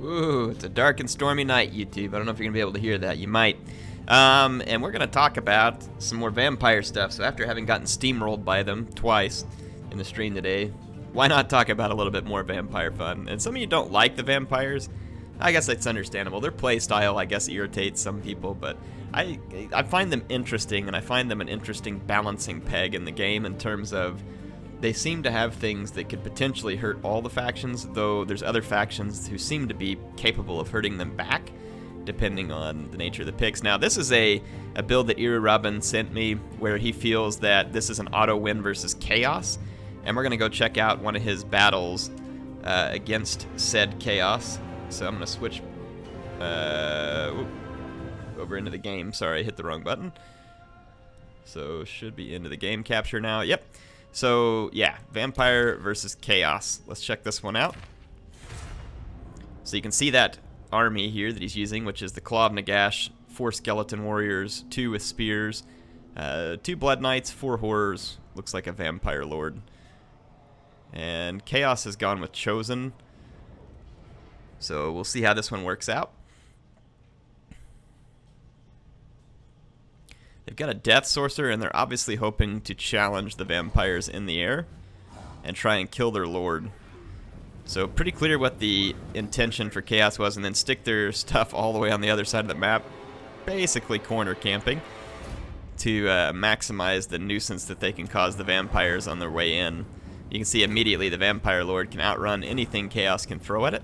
Ooh, it's a dark and stormy night, YouTube. I don't know if you're going to be able to hear that. You might. And we're going to talk about some more vampire stuff. So after having gotten steamrolled by them twice in the stream today, why not talk about a little bit more vampire fun? And some of you don't like the vampires. I guess that's understandable. Their play style, I guess, irritates some people, but I find them interesting, and I find them an interesting balancing peg in the game in terms of they seem to have things that could potentially hurt all the factions, though there's other factions who seem to be capable of hurting them back, depending on the nature of the picks. Now, this is a build that Robin sent me where he feels that this is an auto win versus chaos, and we're going to go check out one of his battles against said chaos. So I'm going to switch over into the game. Sorry, I hit the wrong button. So should be into the game capture now. Yep. So yeah, vampire versus chaos. Let's check this one out. So you can see that army here that he's using, which is the Claw of Nagash, 4 skeleton warriors, 2 with spears, 2 blood knights, 4 horrors. Looks like a vampire lord. And chaos has gone with chosen. So we'll see how this one works out. They've got a death sorcerer, and they're obviously hoping to challenge the vampires in the air and try and kill their lord. So pretty clear what the intention for chaos was, and then stick their stuff all the way on the other side of the map, basically corner camping, to maximize the nuisance that they can cause the vampires on their way in. You can see immediately the vampire lord can outrun anything chaos can throw at it.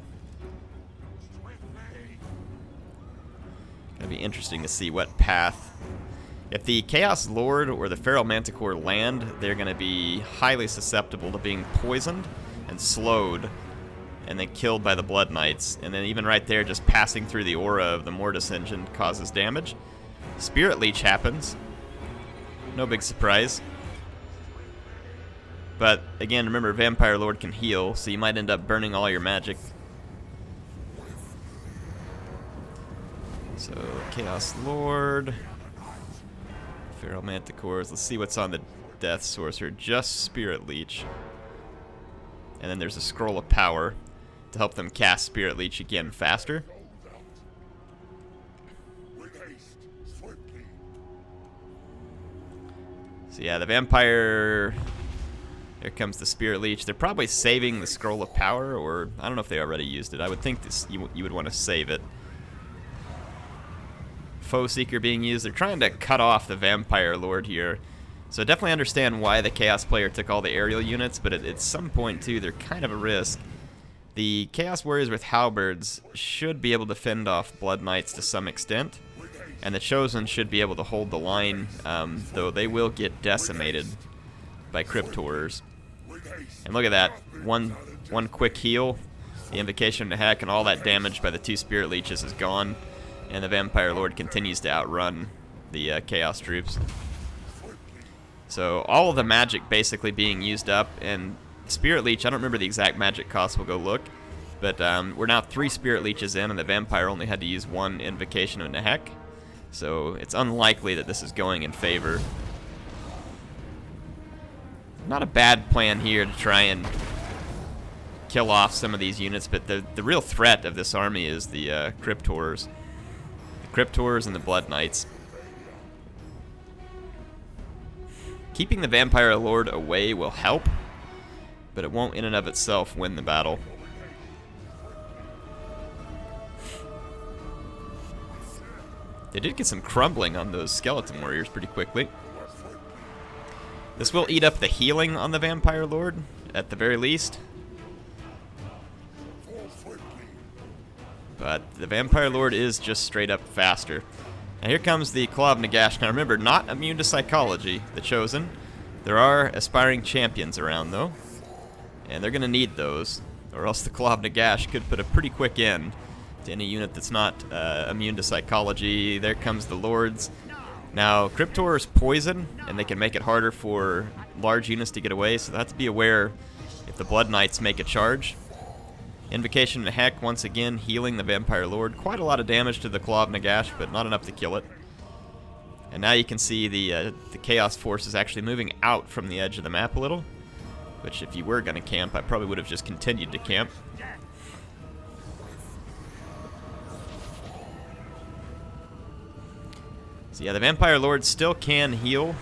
It'll be interesting to see what path. If the Chaos Lord or the Feral Manticore land, they're going to be highly susceptible to being poisoned and slowed and then killed by the Blood Knights. And then even right there, just passing through the aura of the Mortis engine causes damage. Spirit Leech happens. No big surprise. But again, remember, Vampire Lord can heal, so you might end up burning all your magic. So, Chaos Lord, Feral Manticores. Let's see what's on the Death Sorcerer. Just Spirit Leech. And then there's a Scroll of Power to help them cast Spirit Leech again faster. So yeah, the Vampire... Here comes the Spirit Leech. They're probably saving the Scroll of Power, or I don't know if they already used it. I would think this you would want to save it. Foe Seeker being used. They're trying to cut off the Vampire Lord here. So I definitely understand why the Chaos player took all the aerial units, but at some point, too, they're kind of a risk. The Chaos Warriors with Halberds should be able to fend off Blood Knights to some extent, and the Chosen should be able to hold the line, though they will get decimated by Cryptors. And look at that. One quick heal, the Invocation to Heck, and all that damage by the 2 Spirit Leeches is gone. And the Vampire Lord continues to outrun the Chaos troops. So all of the magic basically being used up, and Spirit Leech, I don't remember the exact magic cost, we'll go look. But we're now 3 Spirit Leeches in, and the Vampire only had to use 1 Invocation of Nehek. So it's unlikely that this is going in favor. Not a bad plan here to try and kill off some of these units, but the real threat of this army is the Cryptors. Cryptors and the Blood Knights. Keeping the Vampire Lord away will help, but it won't in and of itself win the battle. They did get some crumbling on those Skeleton Warriors pretty quickly. This will eat up the healing on the Vampire Lord, at the very least. But the Vampire Lord is just straight up faster. Now here comes the Claw of Nagash. Now remember, not immune to psychology, the Chosen. There are aspiring champions around, though. And they're going to need those, or else the Claw of Nagash could put a pretty quick end to any unit that's not immune to psychology. There comes the Lords. Now, Cryptors poison, and they can make it harder for large units to get away, so have to be aware if the Blood Knights make a charge. Invocation to Heck, once again, healing the Vampire Lord. Quite a lot of damage to the Claw of Nagash, but not enough to kill it. And now you can see the Chaos Force is actually moving out from the edge of the map a little, which if you were going to camp, I probably would have just continued to camp. So yeah, the Vampire Lord still can heal,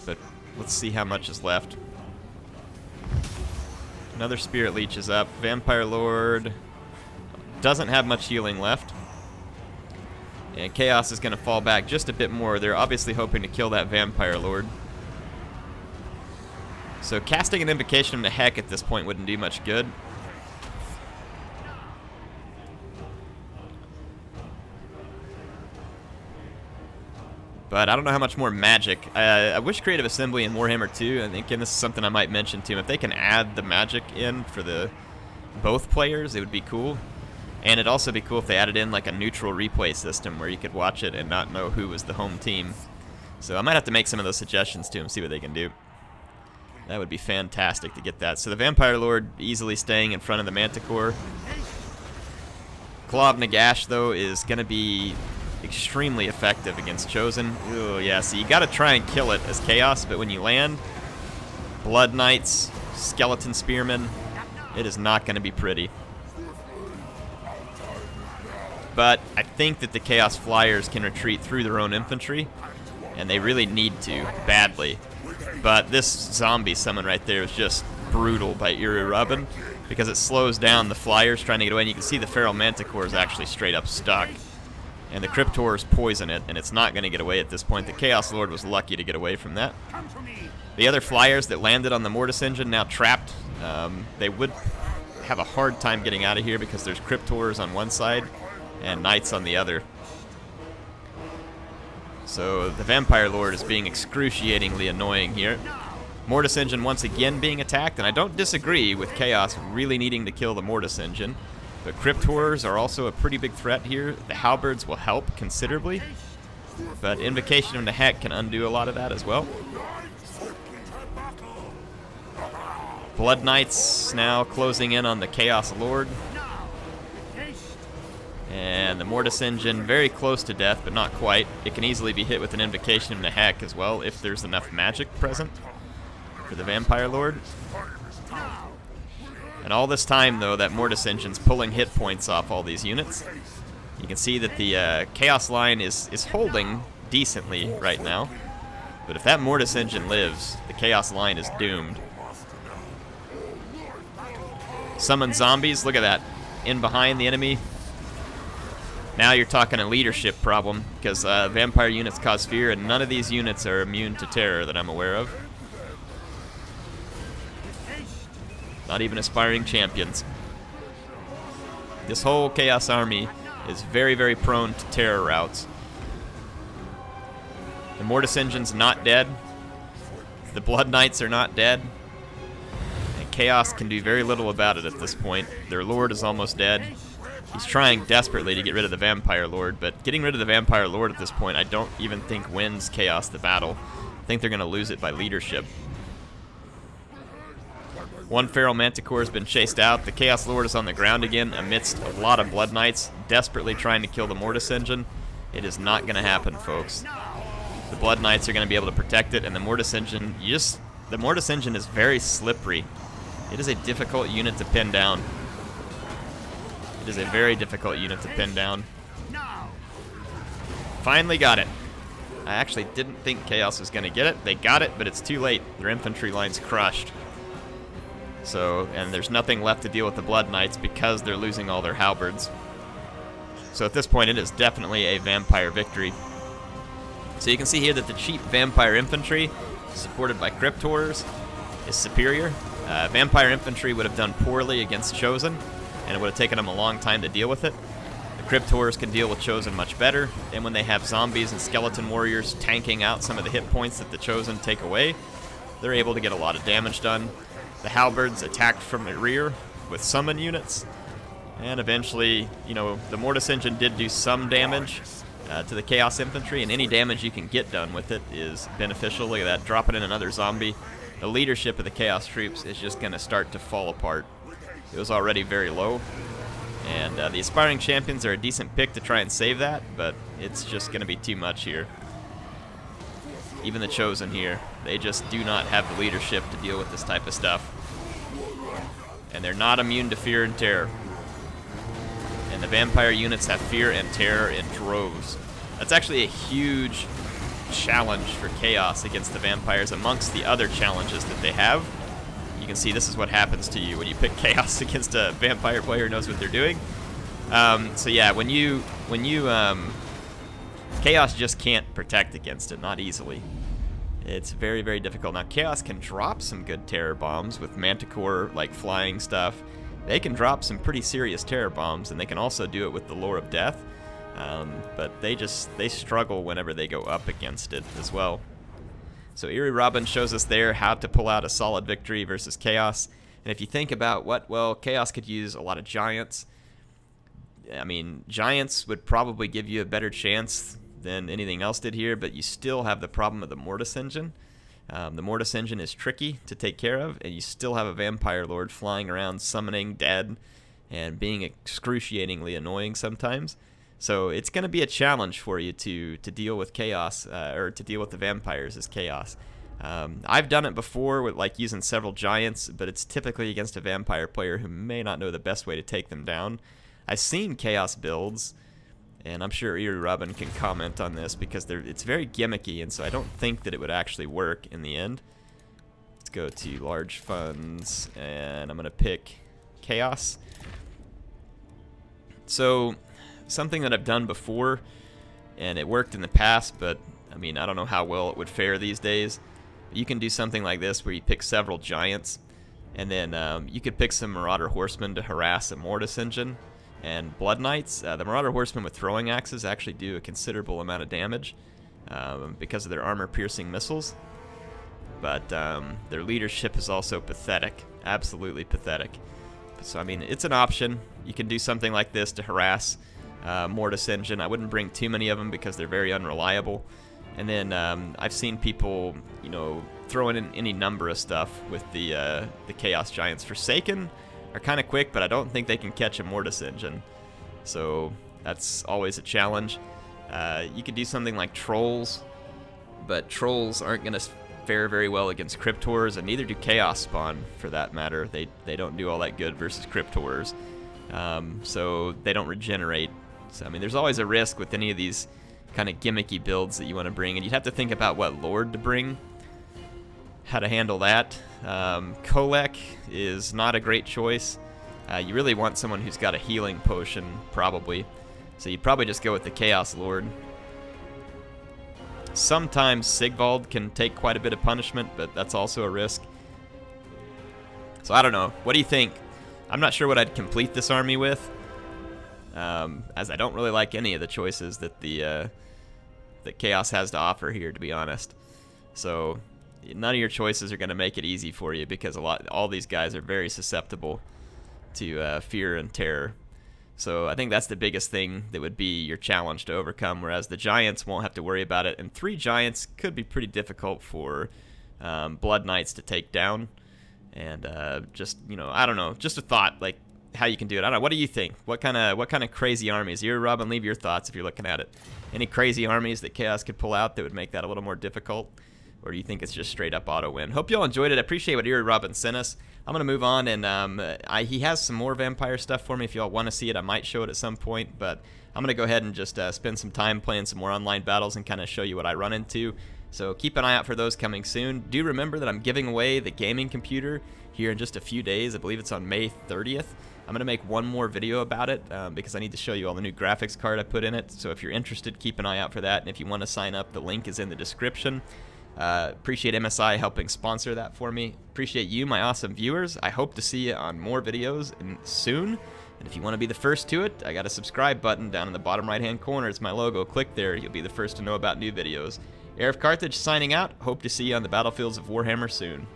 but let's see how much is left. Another Spirit Leech is up. Vampire Lord doesn't have much healing left. And Chaos is going to fall back just a bit more. They're obviously hoping to kill that Vampire Lord. So casting an Invocation into Heck at this point wouldn't do much good. But I don't know how much more magic. I wish Creative Assembly in Warhammer 2, and again, this is something I might mention to him, if they can add the magic in for the both players, it would be cool. And it'd also be cool if they added in like a neutral replay system where you could watch it and not know who was the home team. So I might have to make some of those suggestions to him, see what they can do. That would be fantastic to get that. So the Vampire Lord easily staying in front of the Manticore. Claw of Nagash, though, is going to be extremely effective against Chosen. Ooh, yeah, so you got to try and kill it as Chaos, but when you land, Blood Knights, Skeleton Spearmen, it is not going to be pretty. But I think that the Chaos Flyers can retreat through their own infantry, and they really need to, badly. But this zombie summon right there is just brutal by Eerie Rubbin, because it slows down the Flyers trying to get away, and you can see the Feral Manticore is actually straight up stuck. And the Cryptors poison it, and it's not going to get away at this point. The Chaos Lord was lucky to get away from that. The other Flyers that landed on the Mortis engine now trapped. They would have a hard time getting out of here because there's Cryptors on one side and Knights on the other. So the Vampire Lord is being excruciatingly annoying here. Mortis engine once again being attacked, and I don't disagree with Chaos really needing to kill the Mortis engine. But Cryptors are also a pretty big threat here. The Halberds will help considerably, but Invocation into Heck can undo a lot of that as well. Blood Knights now closing in on the Chaos Lord. And the Mortis engine very close to death, but not quite. It can easily be hit with an Invocation into Heck as well if there's enough magic present for the Vampire Lord. And all this time, though, that Mortis engine's pulling hit points off all these units. You can see that the Chaos line is holding decently right now. But if that Mortis engine lives, the Chaos line is doomed. Summon zombies, look at that. In behind the enemy. Now you're talking a leadership problem, because vampire units cause fear, and none of these units are immune to terror that I'm aware of. Not even aspiring champions. This whole Chaos army is very, very prone to terror routes. The Mortis engine's not dead. The Blood Knights are not dead. And Chaos can do very little about it at this point. Their Lord is almost dead. He's trying desperately to get rid of the Vampire Lord, but getting rid of the Vampire Lord at this point I don't even think wins Chaos the battle. I think they're going to lose it by leadership. One Feral Manticore has been chased out. The Chaos Lord is on the ground again amidst a lot of Blood Knights desperately trying to kill the Mortis engine. It is not going to happen, folks. The Blood Knights are going to be able to protect it, and the Mortis engine, the Mortis engine is very slippery. It is a difficult unit to pin down. It is a very difficult unit to pin down. Finally got it. I actually didn't think Chaos was going to get it. They got it, but it's too late. Their infantry line's crushed. So, and there's nothing left to deal with the Blood Knights because they're losing all their halberds. So at this point, it is definitely a vampire victory. So you can see here that the cheap vampire infantry, supported by Cryptors, is superior. Vampire infantry would have done poorly against Chosen, and it would have taken them a long time to deal with it. The Cryptors can deal with Chosen much better, and when they have zombies and skeleton warriors tanking out some of the hit points that the Chosen take away, they're able to get a lot of damage done. The Halberds attacked from the rear with summon units, and eventually, you know, the Mortis engine did do some damage to the Chaos infantry, and any damage you can get done with it is beneficial. Look at that, dropping in another zombie. The leadership of the Chaos troops is just going to start to fall apart. It was already very low, and the aspiring champions are a decent pick to try and save that, but it's just going to be too much here. Even the Chosen here, they just do not have the leadership to deal with this type of stuff. And they're not immune to fear and terror. And the vampire units have fear and terror in droves. That's actually a huge challenge for Chaos against the vampires amongst the other challenges that they have. You can see this is what happens to you when you pick Chaos against a vampire player who knows what they're doing. So yeah, when you Chaos just can't protect against it, not easily. It's very, very difficult. Now, Chaos can drop some good terror bombs with Manticore, like flying stuff. They can drop some pretty serious terror bombs, and they can also do it with the Lore of Death. But they struggle whenever they go up against it as well. So Eerie Robin shows us there how to pull out a solid victory versus Chaos. And if you think about well, Chaos could use a lot of Giants. I mean, Giants would probably give you a better chance than anything else did here, but you still have the problem of the Mortis Engine. The Mortis Engine is tricky to take care of, and you still have a Vampire Lord flying around summoning dead and being excruciatingly annoying sometimes. So it's going to be a challenge for you to deal with Chaos, or to deal with the vampires as Chaos. I've done it before with like using several Giants, but it's typically against a vampire player who may not know the best way to take them down. I've seen Chaos builds, and I'm sure Eerie Robin can comment on this because it's very gimmicky, and so I don't think that it would actually work in the end. Let's go to large funds, and I'm going to pick Chaos. So something that I've done before, and it worked in the past, but I mean, I don't know how well it would fare these days. You can do something like this where you pick several Giants, and then you could pick some Marauder Horsemen to harass a Mortis Engine. And Blood Knights, the Marauder Horsemen with throwing axes actually do a considerable amount of damage because of their armor-piercing missiles. But their leadership is also pathetic, absolutely pathetic. So, I mean, it's an option. You can do something like this to harass Mortis Engine. I wouldn't bring too many of them because they're very unreliable. And then I've seen people, you know, throwing in any number of stuff with the Chaos Giants. Forsaken are kind of quick, but I don't think they can catch a Mortis Engine. So that's always a challenge. You could do something like Trolls, but Trolls aren't going to fare very well against Cryptors, and neither do Chaos Spawn, for that matter. They don't do all that good versus Cryptors. So they don't regenerate. So, I mean, there's always a risk with any of these kind of gimmicky builds that you want to bring, and you'd have to think about what Lord to bring, how to handle that. Kolek is not a great choice. You really want someone who's got a healing potion, probably. So you'd probably just go with the Chaos Lord. Sometimes Sigvald can take quite a bit of punishment, but that's also a risk. So I don't know. What do you think? I'm not sure what I'd complete this army with, as I don't really like any of the choices that that Chaos has to offer here, to be honest. So none of your choices are going to make it easy for you because all these guys are very susceptible to fear and terror. So I think that's the biggest thing that would be your challenge to overcome, whereas the Giants won't have to worry about it. And 3 Giants could be pretty difficult for Blood Knights to take down. And just, you know, I don't know, just a thought, like how you can do it. I don't know. What do you think? What kind of crazy armies? Eerie Robin, leave your thoughts if you're looking at it. Any crazy armies that Chaos could pull out that would make that a little more difficult? Or do you think it's just straight up auto win? Hope y'all enjoyed it. I appreciate what Eerie Robin sent us. I'm going to move on, and he has some more vampire stuff for me. If y'all want to see it, I might show it at some point, but I'm going to go ahead and just spend some time playing some more online battles and kind of show you what I run into. So keep an eye out for those coming soon. Do remember that I'm giving away the gaming computer here in just a few days. I believe it's on May 30th. I'm going to make one more video about it because I need to show you all the new graphics card I put in it. So if you're interested, keep an eye out for that. And if you want to sign up, the link is in the description. Appreciate MSI helping sponsor that for me. Appreciate you, my awesome viewers. I hope to see you on more videos soon. And if you want to be the first to it, I got a subscribe button down in the bottom right-hand corner. It's my logo. Click there. You'll be the first to know about new videos. HeirofCarthage signing out. Hope to see you on the battlefields of Warhammer soon.